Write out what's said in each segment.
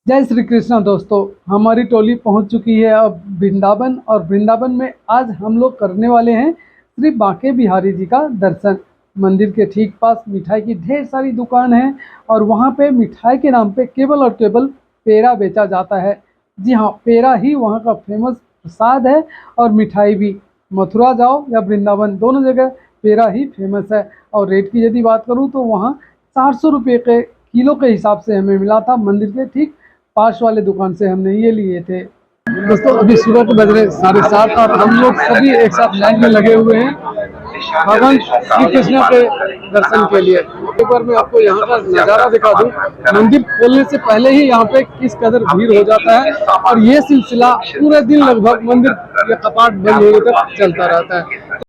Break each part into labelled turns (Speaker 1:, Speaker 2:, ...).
Speaker 1: जय श्री कृष्णा दोस्तों। हमारी टोली पहुंच चुकी है अब वृंदावन, और वृंदावन में आज हम लोग करने वाले हैं श्री बांके बिहारी जी का दर्शन। मंदिर के ठीक पास मिठाई की ढेर सारी दुकान है और वहां पे मिठाई के नाम पे केवल और केवल पेड़ा बेचा जाता है। जी हाँ, पेड़ा ही वहाँ का फेमस प्रसाद है और मिठाई भी। मथुरा जाओ या वृंदावन, दोनों जगह पेड़ा ही फेमस है। और रेट की यदि बात करूँ तो वहाँ 400 रुपये के किलो के हिसाब से हमें मिला था। मंदिर के ठीक पास वाले दुकान से हमने ये लिए थे। दोस्तों अभी सुबह के बज रहे 7:30 और हम लोग सभी एक साथ लाइन में लगे हुए हैं भगवान श्री कृष्ण के दर्शन के लिए। एक बार मैं आपको यहाँ का नज़ारा दिखा दूं। मंदिर खोलने से पहले ही यहाँ पे किस कदर भीड़ हो जाता है और ये सिलसिला पूरे दिन लगभग मंदिर के कपाट बंद होने तक चलता रहता है।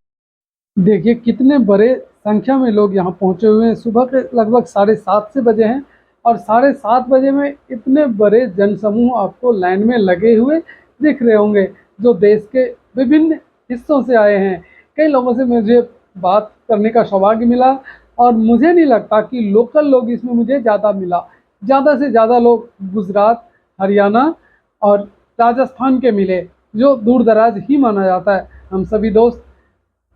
Speaker 1: देखिए कितने बड़े संख्या में लोग यहाँ पहुँचे हुए हैं। सुबह के लगभग 7:30 से बजे हैं और 7:30 बजे में इतने बड़े जनसमूह आपको लाइन में लगे हुए दिख रहे होंगे, जो देश के विभिन्न हिस्सों से आए हैं। कई लोगों से मुझे बात करने का सौभाग्य मिला और मुझे नहीं लगता कि लोकल लोग इसमें मुझे ज़्यादा मिला। ज़्यादा से ज़्यादा लोग गुजरात, हरियाणा और राजस्थान के मिले, जो दूर दराज ही माना जाता है। हम सभी दोस्त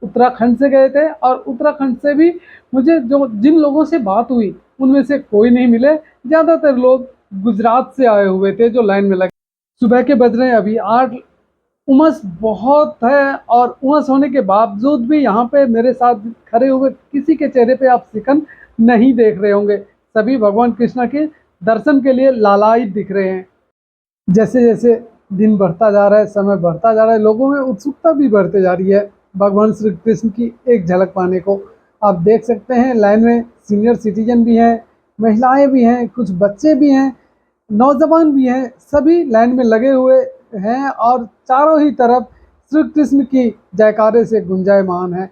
Speaker 1: उत्तराखंड से गए थे और उत्तराखंड से भी मुझे जो जिन लोगों से बात हुई उनमें से कोई नहीं मिले। ज़्यादातर लोग गुजरात से आए हुए थे जो लाइन में लगे। सुबह के बज रहे हैं अभी 8। उमस बहुत है और उमस होने के बावजूद भी यहाँ पे मेरे साथ खड़े हुए किसी के चेहरे पे आप सिकन नहीं देख रहे होंगे। सभी भगवान कृष्ण के दर्शन के लिए लालायित दिख रहे हैं। जैसे जैसे दिन बढ़ता जा रहा है, समय बढ़ता जा रहा है, लोगों में उत्सुकता भी बढ़ते जा रही है भगवान श्री कृष्ण की एक झलक पाने को। आप देख सकते हैं लाइन में सीनियर सिटीजन भी हैं, महिलाएं भी हैं, कुछ बच्चे भी हैं, नौजवान भी हैं। सभी लाइन में लगे हुए हैं और चारों ही तरफ श्री कृष्ण की जयकारे से गुंजायमान है।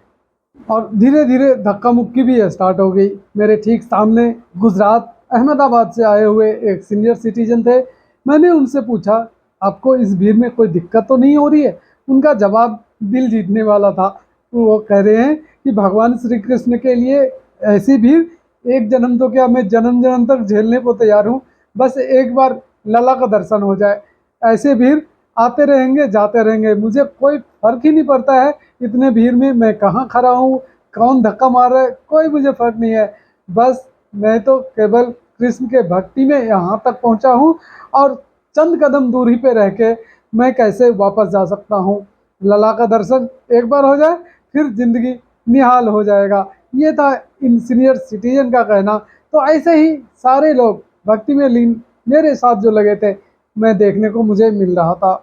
Speaker 1: और धीरे धीरे धक्का मुक्की भी स्टार्ट हो गई। मेरे ठीक सामने गुजरात अहमदाबाद से आए हुए एक सीनियर सिटीजन थे। मैंने उनसे पूछा, आपको इस भीड़ में कोई दिक्कत तो नहीं हो रही है? उनका जवाब दिल जीतने वाला था। वो कह रहे हैं कि भगवान श्री कृष्ण के लिए ऐसी भीड़ एक जन्म तो क्या, मैं जन्म जन्म तक झेलने को तैयार हूँ। बस एक बार लला का दर्शन हो जाए। ऐसे भीड़ आते रहेंगे जाते रहेंगे, मुझे कोई फर्क ही नहीं पड़ता है इतने भीड़ में मैं कहाँ खड़ा हूँ, कौन धक्का मार रहा है, कोई मुझे फर्क नहीं है। बस मैं तो केवल कृष्ण के भक्ति में यहाँ तक पहुँचा हूँ और चंद कदम दूरी पे रह के मैं कैसे वापस जा सकता हूँ। लला का दर्शन एक बार हो जाए फिर जिंदगी निहाल हो जाएगा, ये था इन सीनियर सिटीजन का कहना। तो ऐसे ही सारे लोग भक्ति में लीन मेरे साथ जो लगे थे, मैं देखने को मुझे मिल रहा था।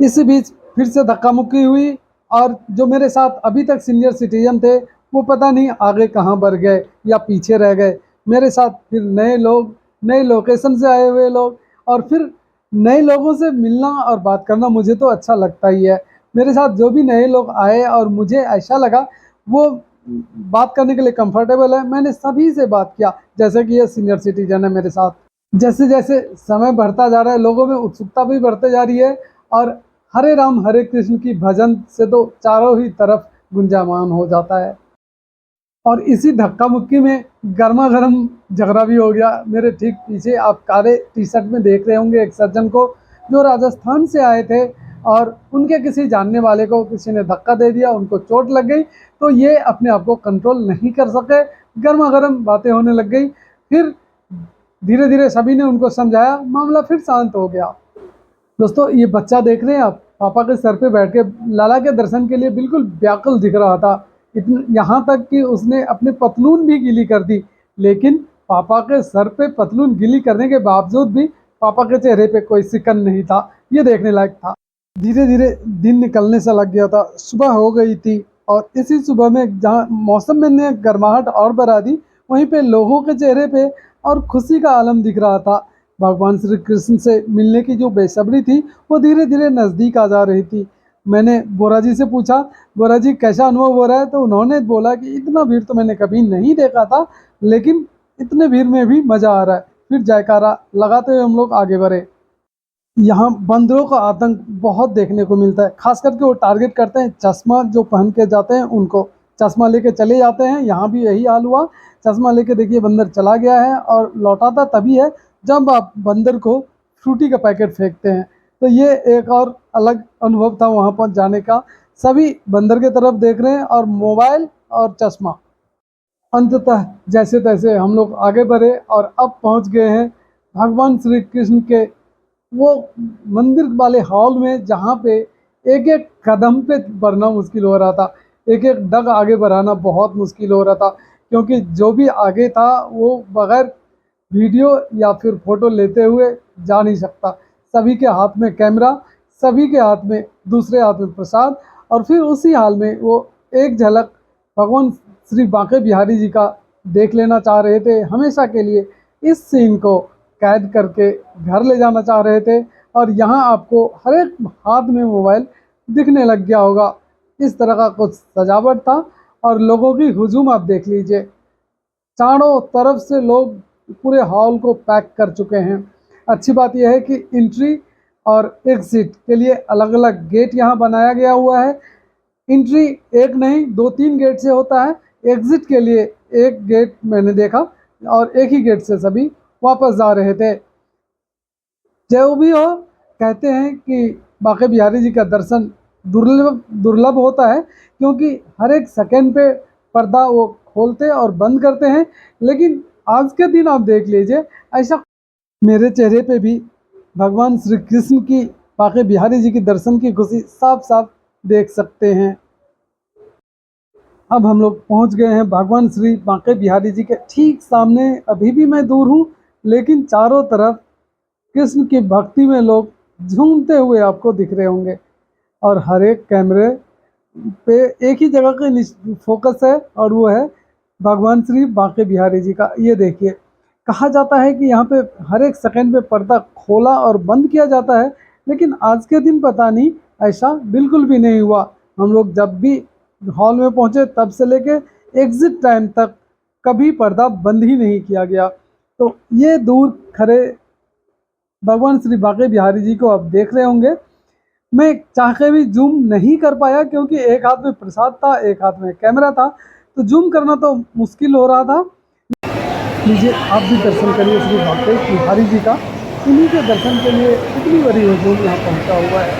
Speaker 1: इसी बीच फिर से धक्का मुक्की हुई और जो मेरे साथ अभी तक सीनियर सिटीजन थे वो पता नहीं आगे कहाँ बढ़ गए या पीछे रह गए। मेरे साथ फिर नए लोग, नए लोकेशन से आए हुए लोग, और फिर नए लोगों से मिलना और बात करना मुझे तो अच्छा लगता ही है। मेरे साथ जो भी नए लोग आए और मुझे ऐसा लगा वो बात करने के लिए कंफर्टेबल है, मैंने सभी से बात किया जैसे कि ये सीनियर सिटीजन है मेरे साथ। जैसे जैसे समय बढ़ता जा रहा है, लोगों में उत्सुकता भी बढ़ते जा रही है और हरे राम हरे कृष्ण की भजन से तो चारों ही तरफ गुंजायमान हो जाता है। और इसी धक्का मुक्की में गर्मा गर्म झगड़ा भी हो गया। मेरे ठीक पीछे आप काले टी शर्ट में देख रहे होंगे एक सज्जन को, जो राजस्थान से आए थे और उनके किसी जानने वाले को किसी ने धक्का दे दिया, उनको चोट लग गई, तो ये अपने आप को कंट्रोल नहीं कर सके, गर्मा गर्म बातें होने लग गई। फिर धीरे धीरे सभी ने उनको समझाया, मामला फिर शांत हो गया। दोस्तों ये बच्चा देख रहे हैं आप, पापा के सर पे बैठ के लाला के दर्शन के लिए बिल्कुल व्याकुल दिख रहा था। इतने यहाँ तक कि उसने अपने पतलून भी गीली कर दी, लेकिन पापा के सर पे पतलून गीली करने के बावजूद भी पापा के चेहरे पे कोई सिकन नहीं था। ये देखने लायक था। धीरे धीरे दिन निकलने से लग गया था, सुबह हो गई थी और इसी सुबह में जहाँ मौसम में ने गर्माहट और बढ़ा दी, वहीं पे लोगों के चेहरे पे और खुशी का आलम दिख रहा था। भगवान श्री कृष्ण से मिलने की जो बेसब्री थी वो धीरे धीरे नज़दीक आ जा रही थी। मैंने बोरा जी से पूछा, बोरा जी कैसा अनुभव हो रहा है? तो उन्होंने बोला कि इतना भीड़ तो मैंने कभी नहीं देखा था, लेकिन इतने भीड़ में भी मज़ा आ रहा है। फिर जयकारा लगाते हुए हम लोग आगे बढ़े। यहाँ बंदरों का आतंक बहुत देखने को मिलता है, खास करके वो टारगेट करते हैं चश्मा जो पहन के जाते हैं उनको। चश्मा लेके चले जाते हैं, यहाँ भी यही हाल हुआ। चश्मा लेके देखिए बंदर चला गया है और लौटाता तभी है जब आप बंदर को फ्रूटी का पैकेट फेंकते हैं। तो ये एक और अलग अनुभव था वहाँ पर जाने का। सभी बंदर की तरफ देख रहे हैं और मोबाइल और चश्मा। अंततः जैसे तैसे हम लोग आगे बढ़े और अब पहुँच गए हैं भगवान श्री कृष्ण के वो मंदिर वाले हॉल में, जहाँ पे एक एक कदम पे बढ़ना मुश्किल हो रहा था, एक एक डग आगे बढ़ाना बहुत मुश्किल हो रहा था, क्योंकि जो भी आगे था वो बगैर वीडियो या फिर फोटो लेते हुए जा नहीं सकता। सभी के हाथ में कैमरा, सभी के हाथ में, दूसरे हाथ में प्रसाद, और फिर उसी हाल में वो एक झलक भगवान श्री बांके बिहारी जी का देख लेना चाह रहे थे हमेशा के लिए। इस सीन को कैद करके घर ले जाना चाह रहे थे। और यहाँ आपको हर एक हाथ में मोबाइल दिखने लग गया होगा। इस तरह का कुछ सजावट था और लोगों की हुजूम आप देख लीजिए। चारों तरफ से लोग पूरे हॉल को पैक कर चुके हैं। अच्छी बात यह है कि एंट्री और एग्जिट के लिए अलग अलग गेट यहाँ बनाया गया हुआ है। एंट्री एक नहीं 2-3 गेट से होता है। एग्जिट के लिए एक गेट मैंने देखा और एक ही गेट से सभी वापस जा रहे थे। जो भी हो, कहते हैं कि बांके बिहारी जी का दर्शन दुर्लभ दुर्लभ होता है, क्योंकि हर एक सेकंड पे पर्दा वो खोलते और बंद करते हैं। लेकिन आज के दिन आप देख लीजिए, ऐसा मेरे चेहरे पे भी भगवान श्री कृष्ण की बांके बिहारी जी की दर्शन की खुशी साफ साफ देख सकते हैं। अब हम लोग पहुंच गए हैं भगवान श्री बांके बिहारी जी के ठीक सामने। अभी भी मैं दूर हूं, लेकिन चारों तरफ कृष्ण की भक्ति में लोग झूमते हुए आपको दिख रहे होंगे। और हर एक कैमरे पे एक ही जगह का फोकस है, और वो है भगवान श्री बांके बिहारी जी का। ये देखिए, कहा जाता है कि यहाँ पे हर एक सेकंड पे पर्दा खोला और बंद किया जाता है, लेकिन आज के दिन पता नहीं, ऐसा बिल्कुल भी नहीं हुआ। हम लोग जब भी हॉल में पहुँचे तब से लेके एग्जिट टाइम तक कभी पर्दा बंद ही नहीं किया गया। तो ये दूर खड़े भगवान श्री बांके बिहारी जी को आप देख रहे होंगे। मैं चाह के भी जूम नहीं कर पाया, क्योंकि एक हाथ में प्रसाद था, एक हाथ में कैमरा था, तो जूम करना तो मुश्किल हो रहा था। लीजिए, आप भी दर्शन करिए श्री बांके बिहारी जी का। इन्हीं के दर्शन के लिए इतनी बड़ी हजूम यहाँ पहुँचा हुआ है।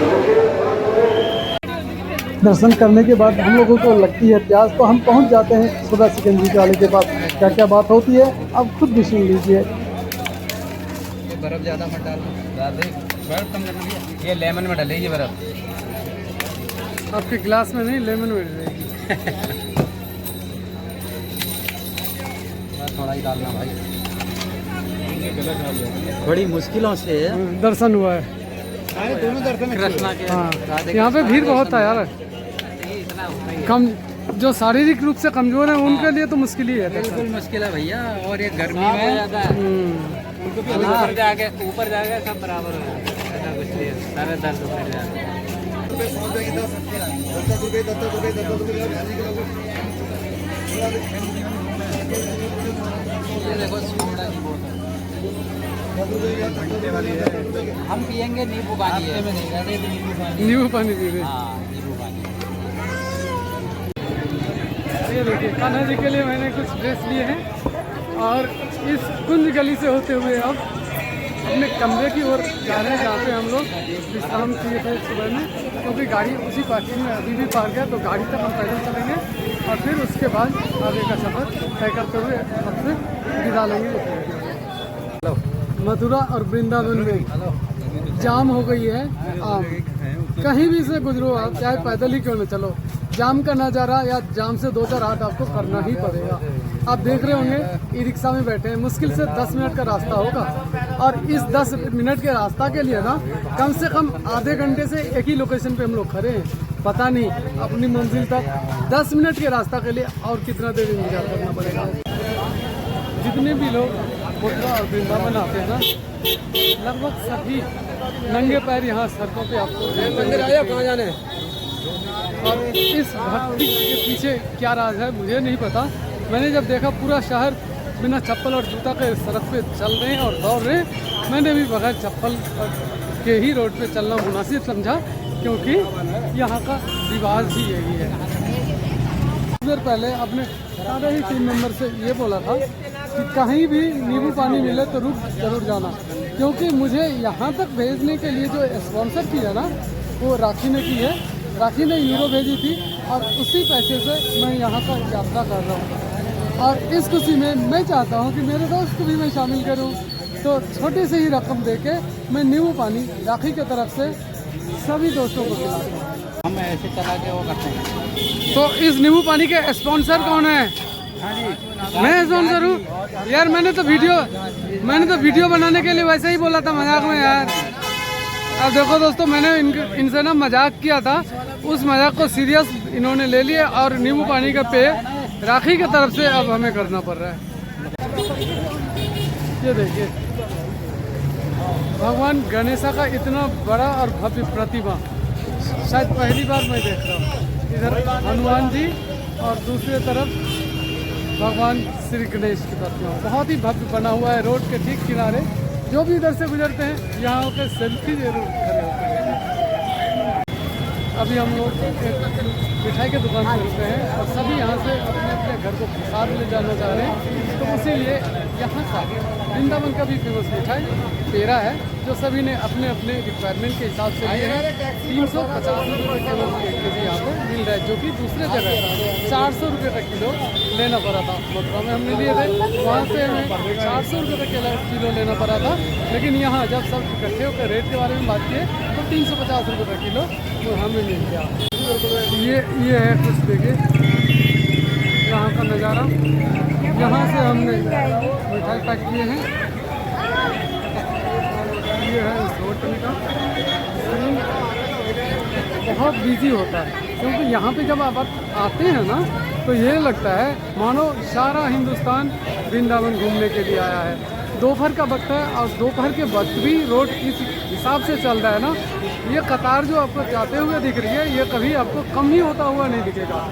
Speaker 1: दर्शन करने के बाद हम लोगों को लगती है प्यास, तो हम पहुँच जाते हैं सुधा सिकंजी वाले के पास। क्या क्या बात होती है आप खुद भी सुन लीजिए।
Speaker 2: बर्फ ज़्यादा मत डाल दे, बर्फ कम करना है। ये लेमन में डालेगी बर्फ।
Speaker 1: आपके गिलास में नहीं, लेमन में डालेगी।
Speaker 2: थोड़ा ही डालना भाई, बड़ी मुश्किलों से
Speaker 1: दर्शन हुआ है।
Speaker 2: दोनों दर्शन कृष्णा के।
Speaker 1: हाँ, यहाँ पे भीड़ बहुत था यार। कम जो शारीरिक रूप से कमजोर है उनके लिए तो मुश्किल ही है।
Speaker 2: बिल्कुल मुश्किल है भैया, और ये गर्मी में ऊपर जाके सब बराबर हो जाए, ऐसा कुछ नहीं है, सारे दर्द उतर जाते हैं। देखो सोडा की बोतल हम पियेंगे, नींबू पानी है,
Speaker 1: नींबू पानी पी रहे।
Speaker 2: हाँ, नींबू पानी।
Speaker 1: ये देखिए, कान्हा जी के लिए मैंने कुछ ड्रेस लिए हैं और इस कुंज गली से होते हुए अब अपने कमरे की ओर जा रहे हैं, जहाँ पे हम लोग विश्राम किए थे सुबह में, क्योंकि गाड़ी उसी पार्किंग में अभी भी पार्क है। तो गाड़ी तक हम पैदल चलेंगे और फिर उसके बाद आगे का सफ़र तय करते हुए अब फिर विदा लेंगे। मथुरा और वृंदावन में जाम हो गई है आम। कहीं भी से गुजरो आप, चाहे पैदल ही क्यों न चलो, जाम का नज़ारा या जाम से 2-4 हाथ आपको करना ही पड़ेगा। आप देख रहे होंगे ई रिक्शा में बैठे हैं, मुश्किल से 10 मिनट का रास्ता होगा, और इस 10 मिनट के रास्ता के लिए ना कम से कम आधे घंटे से एक ही लोकेशन पे हम लोग खड़े हैं। पता नहीं अपनी मंजिल तक 10 मिनट के रास्ता के लिए और कितना देर इंतजार करना पड़ेगा। जितने भी लोग मथुरा और वृंदावन आते हैं ना, लगभग सभी नंगे पैर यहाँ सड़कों पे आपको मंदिर आया कहाँ जाने। और इस भक्ति के पीछे क्या राज है मुझे नहीं पता। मैंने जब देखा पूरा शहर बिना चप्पल और जूता के सड़क पे चल रहे हैं और दौड़ रहे हैं, मैंने भी बगैर चप्पल के ही रोड पे चलना मुनासिब समझा, क्योंकि यहाँ का रिवाज ही यही है। कुछ देर पहले अपने सारे ही टीम मेंबर से ये बोला था कि कहीं भी नींबू पानी मिले तो रुक जरूर जाना, क्योंकि मुझे यहाँ तक भेजने के लिए जो स्पॉन्सर की है ना, वो राखी ने की है। राखी ने यूरो भेजी थी और उसी पैसे से मैं यहाँ का यात्रा कर रहा हूँ। और इस खुशी में मैं चाहता हूँ कि मेरे दोस्त को भी मैं शामिल करूँ, तो छोटी सी ही रकम देके मैं नींबू पानी राखी की तरफ से सभी दोस्तों को खिलाता हूँ।
Speaker 2: हम ऐसे चला के वो करते हैं।
Speaker 1: तो इस नींबू पानी के स्पॉन्सर कौन है?
Speaker 2: हाँ जी,
Speaker 1: मैं स्पॉन्सर हूँ यार। मैंने तो वीडियो बनाने के लिए वैसे ही बोला था, मजाक में यार। अब देखो दोस्तों, मैंने इनसे ना मजाक किया था, उस मजाक को सीरियस इन्होंने ले लिया और नींबू पानी का पे राखी की तरफ से अब हमें करना पड़ रहा है। ये देखिए, भगवान गणेशा का इतना बड़ा और भव्य प्रतिमा शायद पहली बार मैं देख रहा हूँ। इधर हनुमान जी और दूसरी तरफ भगवान श्री गणेश की प्रतिमा बहुत ही भव्य बना हुआ है। रोड के ठीक किनारे जो भी इधर से गुजरते हैं यहाँ होकर सेल्फी जरूर खड़े होते हैं। अभी हम लोग एक मिठाई के दुकान पर रुके हैं और सभी यहाँ से अपने अपने घर को प्रसाद ले जाना चाह रहे हैं। तो इसीलिए यहाँ का वृंदावन का भी फेमस मिठाई पेड़ा है, जो सभी ने अपने अपने रिक्वायरमेंट के हिसाब से लिए हैं। 350 रुपये किलो के जी यहाँ पे मिल रहा है, जो कि दूसरे जगह 400 रुपये का किलो लेना पड़ा था। मथुरा में हमने लिए थे, वहाँ से हमें 400 रुपये का किलो लेना पड़ा था। लेकिन यहाँ जब सब इकट्ठे होकर रेट के बारे में बात किए तो 350 रुपये का किलो तो हमें मिल गया। ये है कुछ देखिए यहाँ का नज़ारा। यहाँ से हमने मिठाई पैक किए हैं। ये है इस होटल का सीन, बहुत बिजी होता है, क्योंकि यहाँ पे जब आप आते हैं ना तो ये लगता है मानो सारा हिंदुस्तान वृंदावन घूमने के लिए आया है। दोपहर का वक्त है और दोपहर के वक्त भी रोड इस हिसाब से चल रहा है ना, ये कतार जो आपको जाते हुए दिख रही है, ये कभी आपको कम ही होता हुआ नहीं दिखेगा।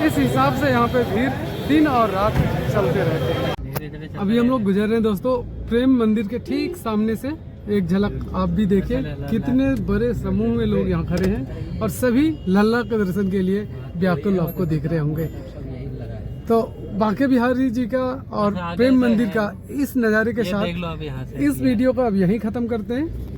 Speaker 1: इस हिसाब से यहाँ पे भीड़ दिन और रात चलते रहते हैं। अभी हम लोग गुजर रहे हैं दोस्तों प्रेम मंदिर के ठीक सामने से। एक झलक आप भी देखिए, कितने बड़े समूह में लोग यहाँ खड़े हैं और सभी लल्ला के दर्शन के लिए व्याकुल आपको दिख रहे होंगे। तो बांके बिहारी जी का और प्रेम मंदिर का इस नज़ारे के साथ इस वीडियो को अब यहीं ख़त्म करते हैं।